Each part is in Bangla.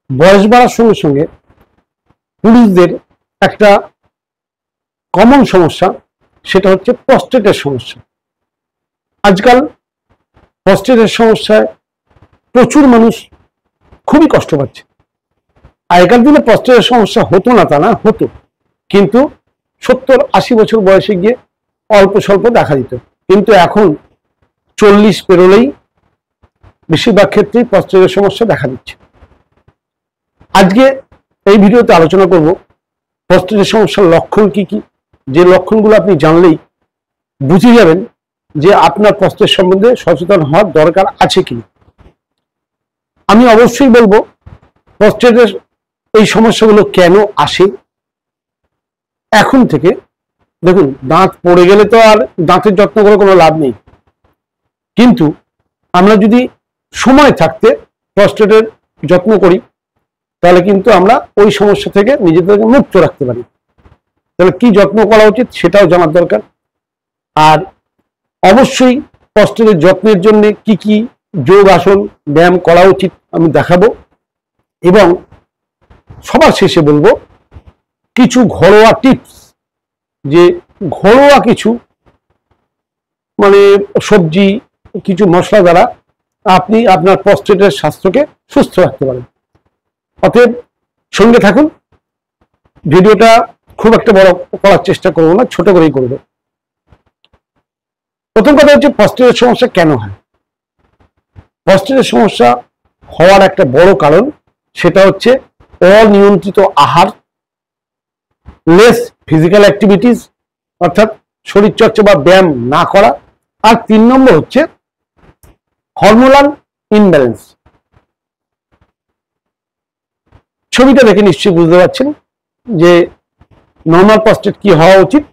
বয়স বাড়ার সঙ্গে সঙ্গে পুরুষদের একটা কমন সমস্যা, সেটা হচ্ছে প্রস্টেটের সমস্যা। আজকাল প্রস্টেটের সমস্যায় প্রচুর মানুষ খুবই কষ্ট পাচ্ছে। আগেকার দিনে প্রস্টেটের সমস্যা হতো না তা না, হতো, কিন্তু 70-80 বছর বয়সে গিয়ে অল্প স্বল্প দেখা দিত। কিন্তু এখন 40 পেরোলেই বেশিরভাগ ক্ষেত্রেই প্রস্টেটের সমস্যা দেখা দিচ্ছে। আজকে এই ভিডিওতে আলোচনা করব প্রস্টেটের সমস্যার লক্ষণ কি কি, যে লক্ষণগুলো আপনি জানলেই বুঝে যাবেন যে আপনার প্রস্টেট সম্বন্ধে সচেতন হওয়ার দরকার আছে কি। আমি অবশ্যই বলবো প্রস্টেটের এই সমস্যাগুলো কেন আসে। এখন থেকে দেখুন, দাঁত পড়ে গেলে তো আর দাঁতের যত্ন করে কোনো লাভ নেই, কিন্তু আমরা যদি সময় থাকতে প্রস্টেটের যত্ন করি তাহলে কিন্তু আমরা ওই সমস্যা থেকে নিজেদেরকে মুক্ত রাখতে পারি। তাহলে কি যত্ন করা উচিত সেটাও জানার দরকার। আর অবশ্যই প্রস্টেটের যত্নের জন্য কি কি যোগ আসন ব্যায়াম করা উচিত আমি দেখাবো, এবং সবার শেষে বলবো কিছু ঘরোয়া টিপস, যে ঘরোয়া কিছু সবজি, কিছু মশলা দ্বারা আপনি আপনার প্রস্টেটের স্বাস্থ্যকে সুস্থ রাখতে পারেন। অতএব সঙ্গে থাকুন। ভিডিওটা খুব একটা বড় করার চেষ্টা করবো না, ছোট করেই করবো। প্রথম কথা হচ্ছে প্রস্টেটের সমস্যা কেন হয়। প্রস্টেটের সমস্যা হওয়ার একটা বড় কারণ, সেটা হচ্ছে অনিয়ন্ত্রিত আহার, লেস ফিজিক্যাল অ্যাক্টিভিটিস অর্থাৎ শরীরচর্চা বা ব্যায়াম না করা, আর 3 নম্বর হচ্ছে হরমোনাল ইমব্যালেন্স। ছবিটা দেখে নিশ্চয়ই বুঝতে পারছেন যে নর্মাল প্রস্টেট কি হওয়া উচিত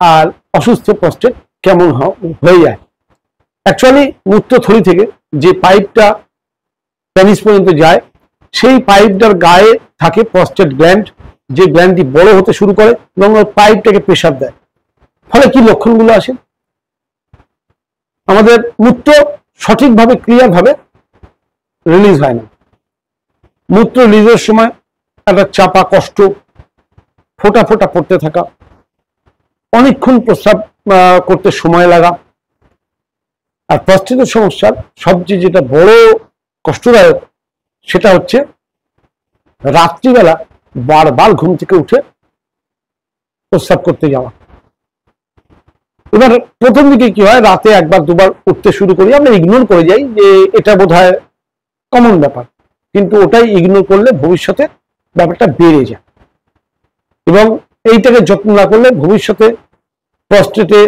আর অসুস্থ প্রস্টেট কেমন হয়ে যায়। অ্যাকচুয়ালি মূত্রথলি থেকে যে পাইপটা পেনিস পর্যন্ত যায়, সেই পাইপটার গায়ে থাকে প্রস্টেট গ্ল্যান্ড, যে গ্ল্যান্ডটি বড় হতে শুরু করে এবং ওই পাইপটাকে প্রেসার দেয়। ফলে কি লক্ষণগুলো আসে, আমাদের মূত্র সঠিকভাবে ক্লিয়ার ভাবে রিলিজ হয় না। মূত্র রিলিজের সময় একটা চাপা কষ্ট, ফোটা ফোটা পড়তে থাকা, অনেকক্ষণ প্রস্রাব করতে সময় লাগা। আর প্রস্টেটের সমস্যার সবচেয়ে যেটা বড় কষ্টদায়ক, সেটা হচ্ছে রাত্রিবেলা বারবার ঘুম থেকে উঠে প্রস্রাব করতে যাওয়া। এবার প্রথম দিকে কি হয়, রাতে একবার দুবার উঠতে শুরু করি, আমরা ইগনোর করে যাই যে এটা বোধহয় কমন ব্যাপার, কিন্তু ওটাই ইগনোর করলে ভবিষ্যতে ব্যাপারটা বেড়ে যায়, এবং এইটাকে যত্ন না করলে ভবিষ্যতে প্রস্টেটে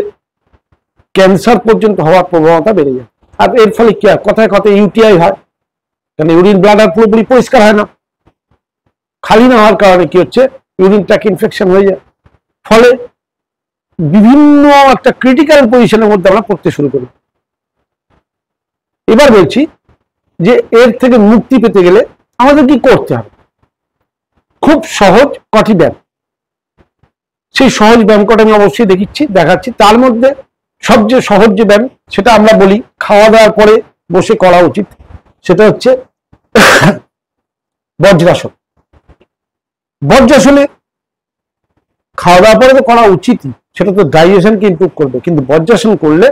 ক্যান্সার পর্যন্ত হওয়ার প্রবণতা বেড়ে যায়। আর এর ফলে কি হয়, কথায় কথায় ইউটিআই হয়, কারণ ইউরিন ব্লাডার পুরোপুরি পরিষ্কার হয় না। খালি না হওয়ার কারণে কি হচ্ছে, ইউরিন ট্র্যাক ইনফেকশন হয়ে যায়। ফলে বিভিন্ন একটা ক্রিটিক্যাল পজিশনের মধ্যে আমরা পড়তে শুরু করি। এবার বলছি যে এর থেকে মুক্তি পেতে গেলে আমাদের কি করতে হবে। খুব সহজ কটি ব্যায়াম, সেই সহজ ব্যায়াম কটা আমি অবশ্যই দেখাচ্ছি। তার মধ্যে সবচেয়ে সহজ যে ব্যায়াম, সেটা আমরা বলি খাওয়া দাওয়ার পরে বসে করা উচিত, সেটা হচ্ছে বজ্রাসন। বজ্রাসনে খাওয়া দাওয়ার পরে তো করা উচিতই, সেটা তো ডাইজেশনকে ইমপ্রুভ করবে, কিন্তু বজ্রাসন করলে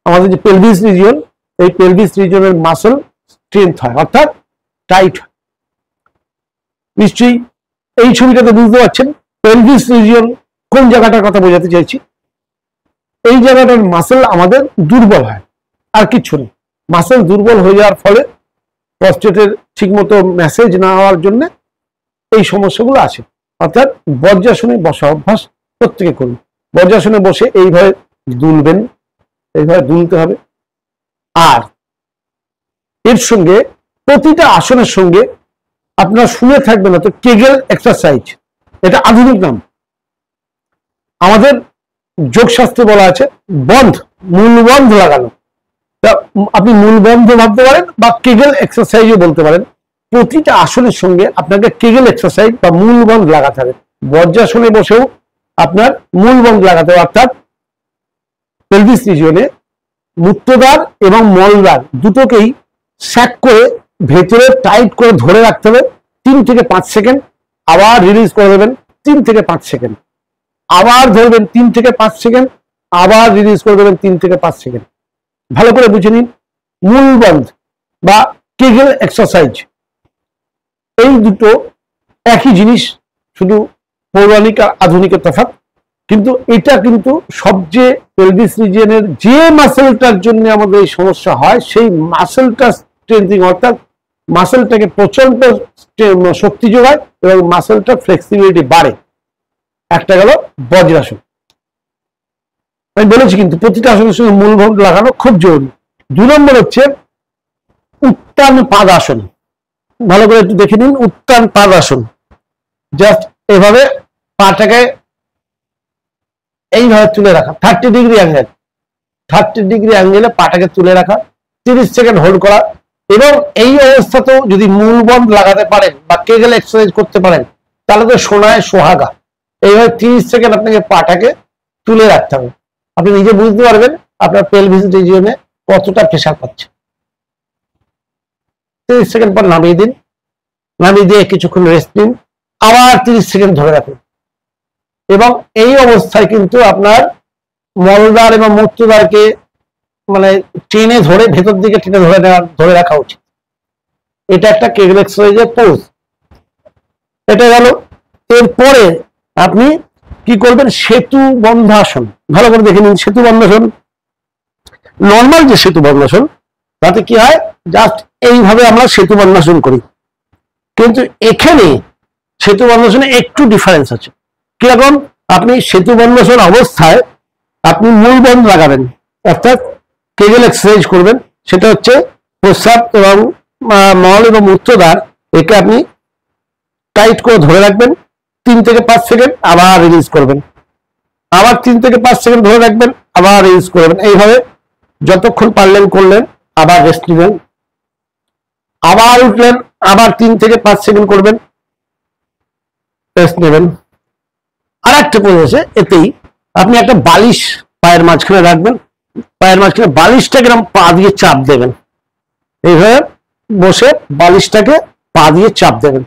আমাদের যে পেলভিস রিজিয়ন, এই পেলভিস রিজিয়নের মাসল স্ট্রেংথ হয়, অর্থাৎ টাইট হয়। নিশ্চয়ই এই ছবিটাতে বুঝতে পারছেন পেলভিস রিজিয়ন কোন জায়গাটার কথা বোঝাতে চাইছি। এই জায়গাটার মাসল আমাদের দুর্বল হয়, আর কিচ্ছু নেই। মাসল দুর্বল হয়ে যাওয়ার ফলে প্রস্টেটের ঠিকমতো মেসেজ না হওয়ার জন্য এই সমস্যাগুলো আছে। অর্থাৎ বজ্রাসনে বসা অভ্যাস প্রত্যেকে করুন। বজ্রাসনে বসে এইভাবে দুলবেন, এইভাবে দুলতে হবে। আর এর সঙ্গে প্রতিটা আসনের সঙ্গে আপনারা শুনে থাকবেন না তো, কেগেল এক্সারসাইজ, এটা আধুনিক নাম। আমাদের যোগশাস্ত্রে বলা আছে মূলবন্ধ লাগানো। আপনি মূলবন্ধ ভাবতে পারেন বা কেগেল এক্সারসাইজও বলতে পারেন। প্রতিটা আসনের সঙ্গে আপনাকে কেগেল এক্সারসাইজ বা মূলবন্ধ লাগাতে হবে। বজ্রাসনে বসেও আপনার মূলবন্ধ লাগাতে হবে, অর্থাৎ পেলভিস রিজিয়নে মূত্রদ্বার এবং মলদ্বার দুটোকেই স্যাক করে ভেতরে টাইট করে ধরে রাখতে হবে 3 থেকে 5 সেকেন্ড, আবার রিলিজ করে দেবেন 3 থেকে 5 সেকেন্ড, আবার ধরবেন 3 থেকে 5 সেকেন্ড, আবার রিলিজ করে দেবেন 3 থেকে 5 সেকেন্ড। ভালো করে বুঝে নিন, মূলবন্ধ বা কেগেল এক্সারসাইজ এই দুটো একই জিনিস, শুধু পৌরাণিক আর আধুনিকের তফাৎ। কিন্তু এটা কিন্তু সবচেয়ে পেলভিস রিজিয়নের যে মাসেলটার জন্য আমাদের এই সমস্যা হয় সেই মাসেলটা স্ট্রেংথিং, অর্থাৎ মাসেলটাকে প্রচন্ড শক্তি যোগায় এবং মাসেলটা ফ্লেক্সিবিলিটি বাড়ে। একটা গেল বজ্রাসন, আমি বলেছি কিন্তু প্রতিটা আসনের সঙ্গে মূলবন্ধ লাগানো খুব জরুরি। 2 নম্বর হচ্ছে উত্তান পাদাসন। ভালো করে একটু দেখে নিন, উত্তান পাদাসন। জাস্ট এভাবে পাটাকে এইভাবে তুলে রাখা, 30 ডিগ্রি অ্যাঙ্গেল, 30 ডিগ্রি অ্যাঙ্গেলে পাটাকে তুলে রাখা, 30 সেকেন্ড হোল্ড করা। এবং এই অবস্থাতেও যদি মূলবন্ধ লাগাতে পারেন বা কেগেল এক্সারসাইজ করতে পারেন তাহলে তো সোনায় সোহাগা। এইভাবে 30 সেকেন্ড আপনাকে পাটাকে তুলে রাখতে হবে। আপনি নিজে বুঝতে পারবেন আপনার পেলভিস রিজিয়নে কতটা প্রেসার পাচ্ছে। 30 সেকেন্ড পর নামিয়ে দিন, নামিয়ে দিয়ে কিছুক্ষণ রেস্ট নিন, আবার 30 সেকেন্ড ধরে রাখুন। এবং এই অবস্থায় কিন্তু আপনার মলদ্বার এবং মূত্রদ্বারকে মানে টেনে ধরে ভেতর দিকে টেনে ধরে রাখা উচিত। এটা একটা কেগেল এক্সারসাইজের পোজ। এটা গেল। এরপরে আপনি কি করবেন, সেতু বন্ধাসন। ভালো করে দেখে নিন, সেতু বন্ধাসন নর্মাল যে সেতু বন্ধাসন তাতে কি হয়, জাস্ট এইভাবে আমরা সেতু বন্ধাসন করি, কিন্তু এখানে সেতু বন্ধাসনে একটু ডিফারেন্স আছে। কিরকম, আপনি সেতু বন্ধাসন অবস্থায় আপনি মূলবন্ধ লাগাবেন, অর্থাৎ কেগেল এক্সারসাইজ করবেন। সেটা হচ্ছে প্রস্রাব এবং মল এবং মূত্রদ্বার, একে আপনি টাইট করে ধরে রাখবেন 3 থেকে 5 সেকেন্ড, আবার রিলিজ করবেন, আবার 3 থেকে 5 সেকেন্ড ধরে রাখবেন, আবার রিলিজ করবেন। এইভাবে যতক্ষণ পারলেন করলেন, আবার রেস্ট নেবেন, আবার উঠলেন, আবার 3 থেকে 5 সেকেন্ড করবেন, রেস্ট নেবেন। আর একটা পরিবেশে এতেই আপনি একটা বালিশ পায়ের মাঝখানে রাখবেন, পায়ের মাঝখানে বালিশটাকে পা দিয়ে চাপ দেবেন, এইভাবে বসে বালিশটাকে পা দিয়ে চাপ দেবেন,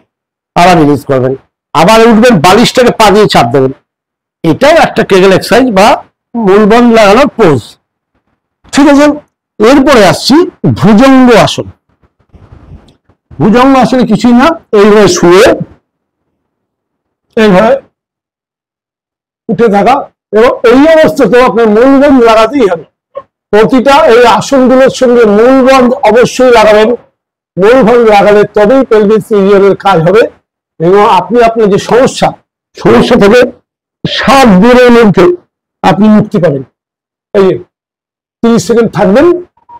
আবার রিলিজ করবেন, আবার উঠবেন, বালিশটাকে পা দিয়ে চাপ দেবেন। এটাও একটা কেগেল এক্সারসাইজ বা মূলবন্ধ লাগানোর পোজ। ঠিক আছে, এরপরে আসছি ভুজঙ্গ আসন। ভুজঙ্গ আসনে কিছুই না, এইভাবে শুয়ে এইভাবে উঠে থাকা, এবং এই অবস্থাতেও আপনার মূলবন্ধ লাগাতেই হবে। প্রতিটা এই আসনগুলোর সঙ্গে মূলবন্ধ অবশ্যই লাগাবেন। মূলবন্ধ লাগালে তবেই পেলভিস রিজিয়নের কাজ হবে এবং আপনি আপনার যে সমস্যা থেকে 7 দিনের মধ্যে আপনি মুক্তি পাবেন। এই 30 সেকেন্ড থাকবেন,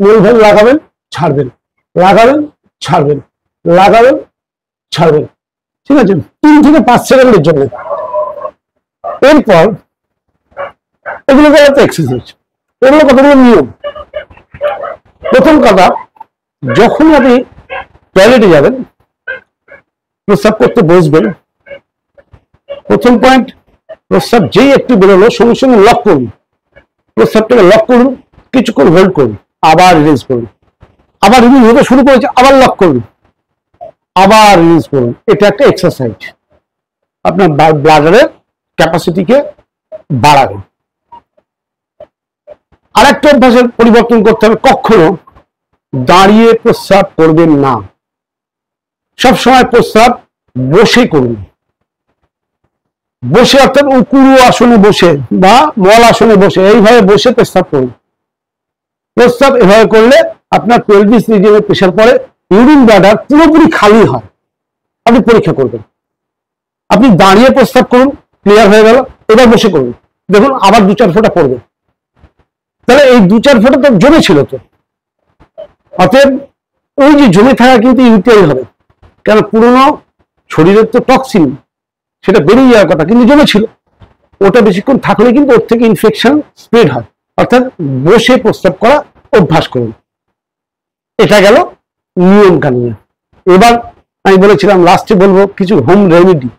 মূলবন্ধ লাগাবেন, ছাড়বেন, লাগাবেন, ছাড়বেন, লাগাবেন, ছাড়বেন। ঠিক আছে, 3 থেকে 5 সেকেন্ডের জন্য। এরপর এগুলো একটা এক্সারসাইজ, এগুলো কতগুলো নিয়ম। প্রথম কথা, যখন আপনি টয়লেটে যাবেন, প্রস্রাব করতে বসবেন, প্রথম পয়েন্ট, প্রস্রাব যেই একটু বেরোলো সঙ্গে সঙ্গে লক করুন, প্রস্রাবটাকে লক করুন, কিছুক্ষণ হোল্ড করুন, আবার রিলিজ করুন, আবার রিলিজ হতে শুরু করেছে, আবার লক করুন, আবার রিলিজ করুন। এটা একটা এক্সারসাইজ, আপনার ব্লাডারের ক্যাপাসিটিকে বাড়াবে। আরেকটা অভ্যাসের পরিবর্তন করতে হবে, কখনো দাঁড়িয়ে প্রস্রাব করবেন না, সবসময় প্রস্রাব বসে করুন। বসে অর্থাৎ উকুড়ু আসনে বসে বা মল আসনে বসে এইভাবে বসে প্রস্রাব করুন। প্রস্রাব এভাবে করলে আপনার পেলভিস রিজিয়নে প্রেসার পড়ে, ইউরিন ব্লাডার পুরোপুরি খালি হয়। আপনি পরীক্ষা করবেন, আপনি দাঁড়িয়ে প্রস্রাব করুন, ক্লিয়ার হয়ে গেল, এবার বসে করুন, দেখুন আবার 2-4 ফোঁটা পড়বে। তাহলে এই 2-4 ফোঁটা তো জমে ছিল, তো অতএব ওই যে জমে থাকা কিন্তু ইউটিআই হবে, কারণ পুরোনো শরীরের তো টক্সিন সেটা বেরিয়ে যাওয়ার কথা, কিন্তু জমেছিল, ওটা বেশিক্ষণ থাকলে কিন্তু ওর থেকে ইনফেকশন স্প্রেড হয়। অর্থাৎ বসে প্রস্রাব করা অভ্যাস করুন। এটা গেল নিয়ম কানুন। এবার আমি বলেছিলাম লাস্টে বলবো কিছু হোম রেমেডি,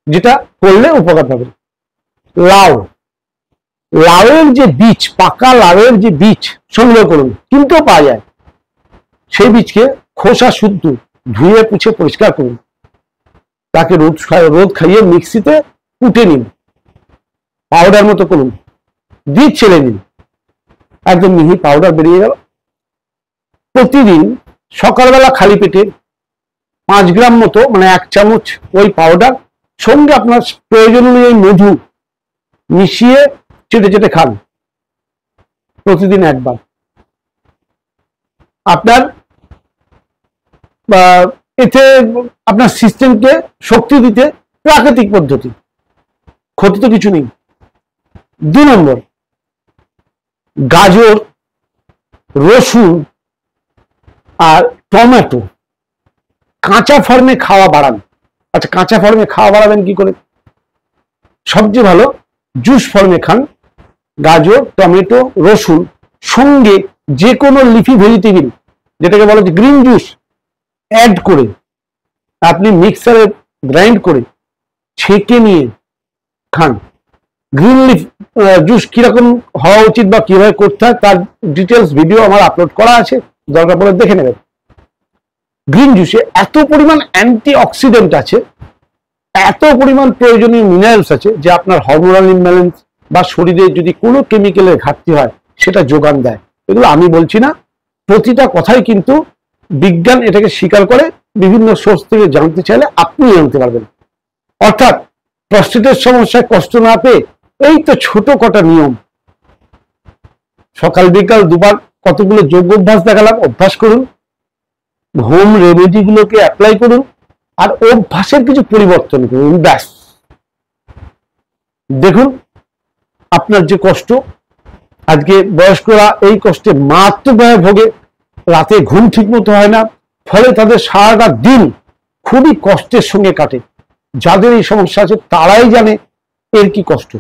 যেটা করলে উপকার পাবেন। লাউয়ের যে বীজ, পাকা লাউয়ের যে বীজ সংগ্রহ করুন, কিনতেও পাওয়া যায়, সেই বীজকে খোসা শুদ্ধ ধুয়ে পুছে পরিষ্কার করুন, তাকে রোদ খাইয়ে মিক্সিতে কুটে নিন, পাউডার মতো করুন, দিয়ে ছেড়ে নিন, একদম মিহি পাউডার বেরিয়ে গেল। প্রতিদিন সকালবেলা খালি পেটে 5 গ্রাম মতো, মানে 1 চামচ ওই পাউডার, সঙ্গে আপনার প্রয়োজন অনুযায়ী মধু মিশিয়ে চেটে চেটে খান, প্রতিদিন একবার। আপনার এতে আপনার সিস্টেমকে শক্তি দিতে প্রাকৃতিক পদ্ধতি, ক্ষতি তো কিছু নেই। 2 নম্বর, গাজর, রসুন আর টমেটো কাঁচা ফর্মে খাওয়া বাড়ান। আচ্ছা, কাঁচা ফর্মে খাওয়া বাড়াবেন কি করে? সবচেয়ে ভালো জুস ফর্মে খান। গাজর, টমেটো, রসুন সঙ্গে যে কোনো লিফি ভেজিটেবল, যেটাকে বলা হচ্ছে গ্রিন জুস, অ্যাড করে আপনি মিক্সারে গ্রাইন্ড করে ছেঁকে নিয়ে খান। গ্রিন লিফ জুস কিরকম হওয়া উচিত বা কিভাবে করতে হয় তার ডিটেলস ভিডিও আমার আপলোড করা আছে, দরকার পড়লে দেখে নেবেন। গ্রিন জুসে এত পরিমাণ অ্যান্টি অক্সিডেন্ট আছে, এত পরিমাণ প্রয়োজনীয় মিনারেলস আছে, যে আপনার হরমোনাল ইমব্যালেন্স বা শরীরে যদি কোনো কেমিক্যালের ঘাটতি হয় সেটা যোগান দেয়। এগুলো আমি বলছি না, প্রতিটা কথাই কিন্তু বিজ্ঞান এটাকে স্বীকার করে। বিভিন্ন সোর্স থেকে জানতে চাইলে আপনি জানতে পারবেন। অর্থাৎ প্রস্টেটের সমস্যায় কষ্ট না পেয়ে এই তো ছোট কটা নিয়ম, সকাল বিকাল দুবার কতগুলো যোগ অভ্যাস দেখালাম, অভ্যাস করুন, হোম রেমেডি গুলোকে অ্যাপ্লাই করুন, আর অভ্যাসের কিছু পরিবর্তন করুন, ব্যাস। দেখুন আপনার যে কষ্ট, আজকে বয়স্করা এই কষ্টে মারাত্মকভাবে ভোগে, রাতে ঘুম ঠিক মতো হয় না, ফলে তাদের সারাটা দিন খুবই কষ্টের সঙ্গে কাটে। যাদের এই সমস্যা আছে তারাই জানে এর কি কষ্ট।